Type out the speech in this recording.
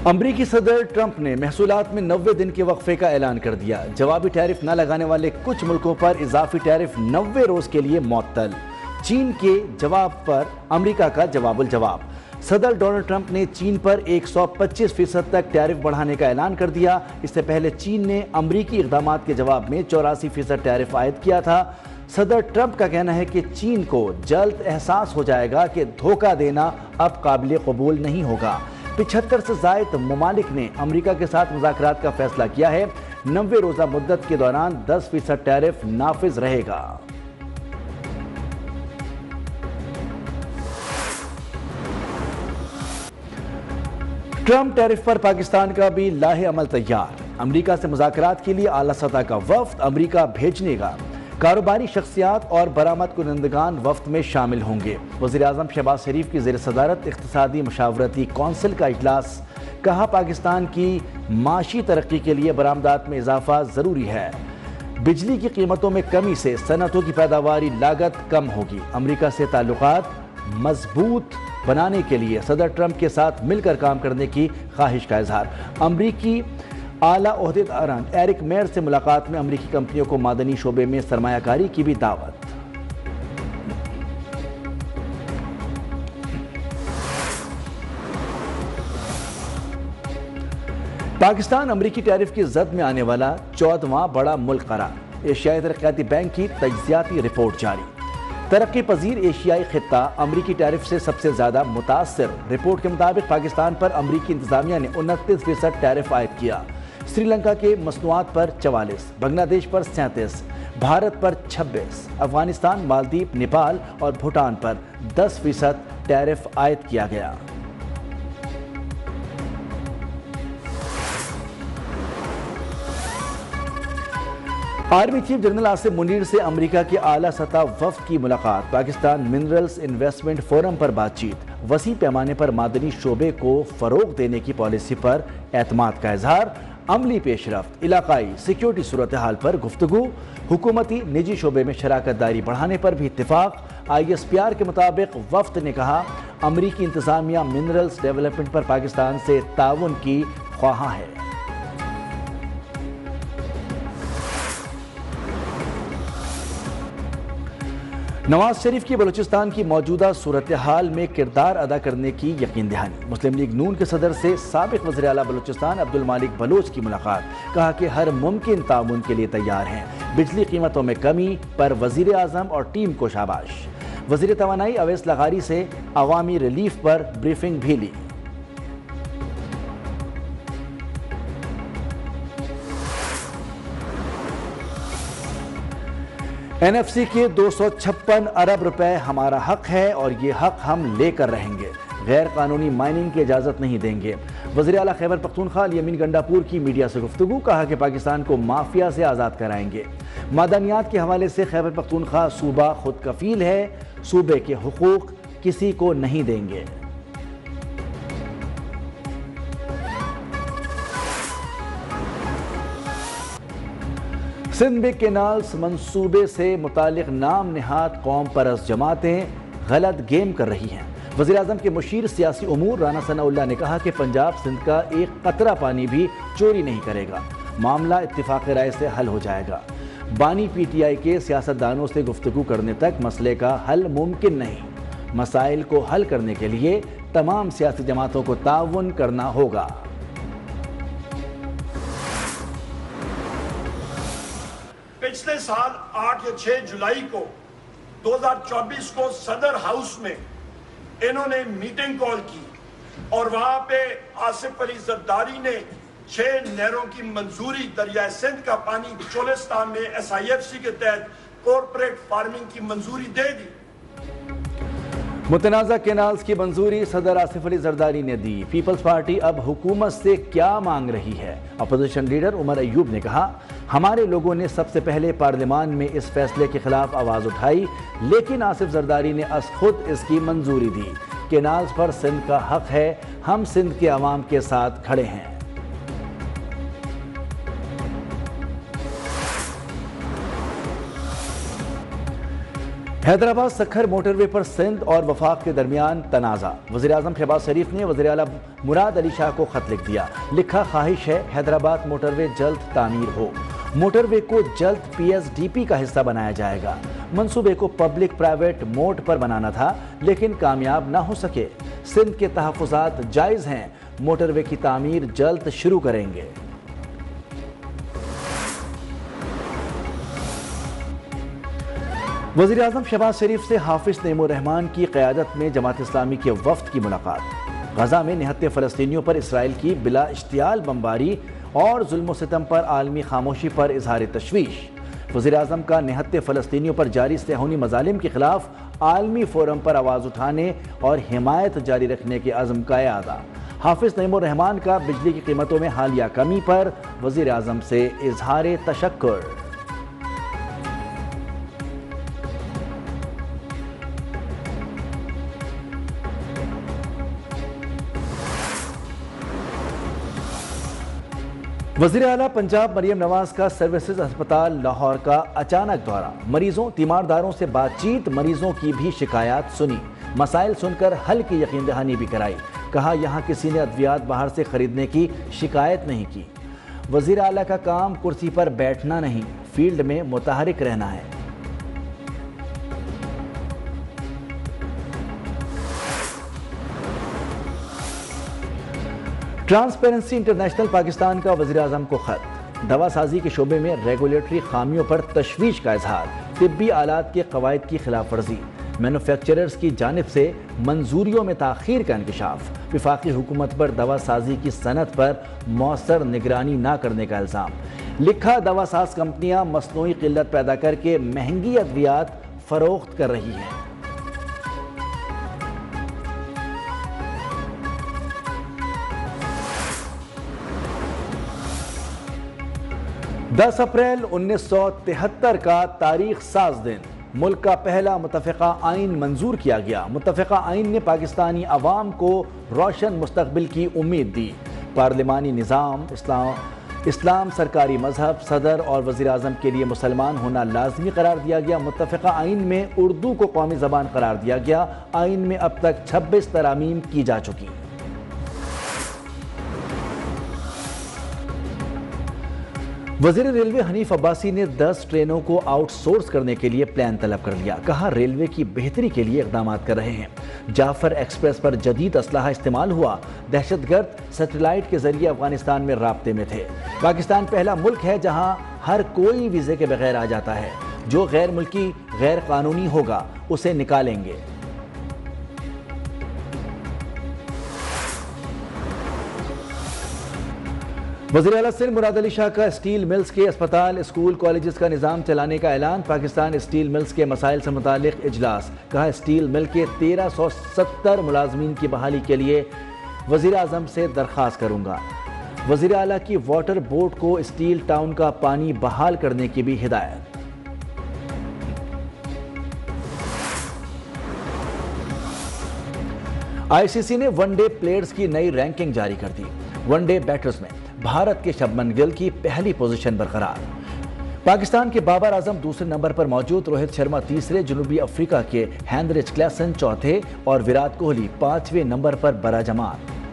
امریکی صدر ٹرمپ نے محصولات میں 90 دن کے وقفے کا اعلان کر دیا۔ جوابی ٹیرف نہ لگانے والے کچھ ملکوں پر اضافی ٹیرف 90 روز کے لیے معطل۔ چین کے جواب پر امریکہ کا جواب الجواب۔ صدر ڈونلڈ ٹرمپ نے چین پر 125% تک ٹیرف بڑھانے کا اعلان کر دیا۔ اس سے پہلے چین نے امریکی اقدامات کے جواب میں 84% ٹیرف عائد کیا تھا۔ صدر ٹرمپ کا کہنا ہے کہ چین کو جلد احساس ہو جائے گا کہ دھوکہ دینا اب قابل قبول نہیں ہوگا۔ 75 سے زائد ممالک نے امریکہ کے ساتھ مذاکرات کا فیصلہ کیا ہے۔ 90 روزہ مدت کے دوران 10% ٹیرف نافذ رہے گا۔ ٹرمپ ٹیرف پر پاکستان کا بھی لاہ عمل تیار۔ امریکہ سے مذاکرات کے لیے اعلیٰ سطح کا وفد امریکہ بھیجنے گا۔ کاروباری شخصیات اور برآمد کنندگان وفد میں شامل ہوں گے۔ وزیراعظم شہباز شریف کی زیر صدارت اقتصادی مشاورتی کونسل کا اجلاس۔ کہا پاکستان کی معاشی ترقی کے لیے برآمدات میں اضافہ ضروری ہے۔ بجلی کی قیمتوں میں کمی سے صنعتوں کی پیداواری لاگت کم ہوگی۔ امریکہ سے تعلقات مضبوط بنانے کے لیے صدر ٹرمپ کے ساتھ مل کر کام کرنے کی خواہش کا اظہار۔ امریکی اعلیٰ عہدیداران ایرک میر سے ملاقات میں امریکی کمپنیوں کو معدنی شعبے میں سرمایہ کاری کی بھی دعوت۔ پاکستان امریکی ٹیرف کی زد میں آنے والا 14واں بڑا ملک قرار۔ ایشیائی ترقیاتی بینک کی تجزیاتی رپورٹ جاری۔ ترقی پذیر ایشیائی خطہ امریکی ٹیرف سے سب سے زیادہ متاثر۔ رپورٹ کے مطابق پاکستان پر امریکی انتظامیہ نے 29% ٹیرف عائد کیا۔ سری لنکا کے مصنوعات پر 44، بنگلہ دیش پر 37، بھارت پر 26، افغانستان، مالدیپ، نیپال اور بھوٹان پر 10% ٹیرف عائد کیا گیا۔ Army chief general Asif Munir سے امریکہ کے اعلیٰ سطح وفد کی ملاقات۔ پاکستان منرلز انویسٹمنٹ فورم پر بات چیت۔ وسیع پیمانے پر معدنی شعبے کو فروغ دینے کی پالیسی پر اعتماد کا اظہار۔ عملی پیش رفت، علاقائی سیکیورٹی صورتحال پر گفتگو۔ حکومتی نجی شعبے میں شراکت داری بڑھانے پر بھی اتفاق۔ ISPR کے مطابق وفد نے کہا امریکی انتظامیہ منرلز ڈیولپمنٹ پر پاکستان سے تعاون کی خواہاں ہے۔ نواز شریف کی بلوچستان کی موجودہ صورتحال میں کردار ادا کرنے کی یقین دہانی۔ مسلم لیگ نون کے صدر سے سابق وزیر اعلیٰ بلوچستان عبدالمالک بلوچ کی ملاقات۔ کہا کہ ہر ممکن تعاون کے لیے تیار ہیں۔ بجلی قیمتوں میں کمی پر وزیر اعظم اور ٹیم کو شاباش۔ وزیر توانائی اویس لغاری سے عوامی ریلیف پر بریفنگ بھی لی۔ NFC کے 256 ارب روپے ہمارا حق ہے اور یہ حق ہم لے کر رہیں گے۔ غیر قانونی مائننگ کی اجازت نہیں دیں گے۔ وزیر اعلیٰ خیبر پختونخوا الیمین گنڈاپور کی میڈیا سے گفتگو۔ کہا کہ پاکستان کو مافیا سے آزاد کرائیں گے۔ معدنیات کے حوالے سے خیبر پختونخوا صوبہ خود کفیل ہے۔ صوبے کے حقوق کسی کو نہیں دیں گے۔ سندھ میں کینالز منصوبے سے متعلق نام نہاد قوم پرست جماعتیں غلط گیم کر رہی ہیں۔ وزیراعظم کے مشیر سیاسی امور رانا ثناء اللہ نے کہا کہ پنجاب سندھ کا ایک قطرہ پانی بھی چوری نہیں کرے گا۔ معاملہ اتفاق رائے سے حل ہو جائے گا۔ بانی PTI کے سیاستدانوں سے گفتگو کرنے تک مسئلے کا حل ممکن نہیں۔ مسائل کو حل کرنے کے لیے تمام سیاسی جماعتوں کو تعاون کرنا ہوگا۔ پچھلے سال 8 یا 6 جولائی کو 2024 کو صدر ہاؤس میں انہوں نے میٹنگ کال کی اور وہاں پہ آصف علی زرداری نے 6 نہروں کی منظوری دریائے سندھ کا پانی چولستان میں SIFC کے تحت کارپوریٹ فارمنگ کی منظوری دے دی۔ متنازع کینالز کی منظوری صدر آصف علی زرداری نے دی۔ پیپلز پارٹی اب حکومت سے کیا مانگ رہی ہے؟ اپوزیشن لیڈر عمر ایوب نے کہا ہمارے لوگوں نے سب سے پہلے پارلیمان میں اس فیصلے کے خلاف آواز اٹھائی، لیکن آصف زرداری نے از خود اس کی منظوری دی۔ کینالز پر سندھ کا حق ہے، ہم سندھ کے عوام کے ساتھ کھڑے ہیں۔ حیدرآباد سکھر موٹر وے پر سندھ اور وفاق کے درمیان تنازع۔ وزیراعظم شہباز شریف نے وزیر اعلیٰ مراد علی شاہ کو خط لکھ دیا۔ لکھا، خواہش ہے حیدرآباد موٹر وے جلد تعمیر ہو۔ موٹر وے کو جلد پی ایس ڈی پی کا حصہ بنایا جائے گا۔ منصوبے کو پبلک پرائیویٹ موڈ پر بنانا تھا لیکن کامیاب نہ ہو سکے۔ سندھ کے تحفظات جائز ہیں، موٹر وے کی تعمیر جلد شروع کریں گے۔ وزیراعظم شہباز شریف سے حافظ نعیم الرحمان کی قیادت میں جماعت اسلامی کے وفد کی ملاقات۔ غزہ میں نہتے فلسطینیوں پر اسرائیل کی بلا اشتعال بمباری اور ظلم و ستم پر عالمی خاموشی پر اظہار تشویش۔ وزیراعظم کا نہتے فلسطینیوں پر جاری صہیونی مظالم کے خلاف عالمی فورم پر آواز اٹھانے اور حمایت جاری رکھنے کے عزم کا اعادہ۔ حافظ نعیم الرحمان کا بجلی کی قیمتوں میں حالیہ کمی پر وزیراعظم سے اظہار تشکر۔ وزیر اعلیٰ پنجاب مریم نواز کا سروسز ہسپتال لاہور کا اچانک دورہ۔ مریضوں، تیمارداروں سے بات چیت، مریضوں کی بھی شکایات سنی، مسائل سن کر حل کی یقین دہانی بھی کرائی۔ کہا، یہاں کسی نے ادویات باہر سے خریدنے کی شکایت نہیں کی۔ وزیر اعلیٰ کا کام کرسی پر بیٹھنا نہیں، فیلڈ میں متحرک رہنا ہے۔ ٹرانسپیرنسی انٹرنیشنل پاکستان کا وزیراعظم کو خط۔ دوا سازی کے شعبے میں ریگولیٹری خامیوں پر تشویش کا اظہار۔ طبی آلات کے قواعد کی خلاف ورزی، مینوفیکچررز کی جانب سے منظوریوں میں تاخیر کا انکشاف، وفاقی حکومت پر دوا سازی کی صنعت پر مؤثر نگرانی نہ کرنے کا الزام۔ لکھا، دوا ساز کمپنیاں مصنوعی قلت پیدا کر کے مہنگی ادویات فروخت کر رہی ہیں۔ 10 اپریل 1973 کا تاریخ ساز دن، ملک کا پہلا متفقہ آئین منظور کیا گیا۔ متفقہ آئین نے پاکستانی عوام کو روشن مستقبل کی امید دی۔ پارلیمانی نظام، اسلام سرکاری مذہب، صدر اور وزیر اعظم کے لیے مسلمان ہونا لازمی قرار دیا گیا۔ متفقہ آئین میں اردو کو قومی زبان قرار دیا گیا۔ آئین میں اب تک 26 ترامیم کی جا چکی۔ وزیر ریلوے حنیف عباسی نے 10 ٹرینوں کو آؤٹ سورس کرنے کے لیے پلان طلب کر لیا۔ کہا، ریلوے کی بہتری کے لیے اقدامات کر رہے ہیں۔ جعفر ایکسپریس پر جدید اسلحہ استعمال ہوا۔ دہشت گرد سیٹلائٹ کے ذریعے افغانستان میں رابطے میں تھے۔ پاکستان پہلا ملک ہے جہاں ہر کوئی ویزے کے بغیر آ جاتا ہے۔ جو غیر ملکی، غیر قانونی ہوگا اسے نکالیں گے۔ وزیر اعلیٰ سندھ مراد علی شاہ کا اسٹیل ملز کے اسپتال، اسکول، کالجز کا نظام چلانے کا اعلان۔ پاکستان اسٹیل ملز کے مسائل سے متعلق اجلاس۔ کہا، اسٹیل مل کے 1370 ملازمین کی بحالی کے لیے وزیر اعظم سے درخواست کروں گا۔ وزیر اعلیٰ کی واٹر بورڈ کو اسٹیل ٹاؤن کا پانی بحال کرنے کی بھی ہدایت۔ آئی سی سی نے ون ڈے پلیئرز کی نئی رینکنگ جاری کر دی۔ ون ڈے بیٹرز میں بھارت کے شبمن گل کی پہلی پوزیشن برقرار۔ پاکستان کے بابر اعظم دوسرے نمبر پر موجود، روہت شرما تیسرے، جنوبی افریقہ کے ہینریچ کلیسن چوتھے اور وراٹ کوہلی 5ویں نمبر پر براجماعت۔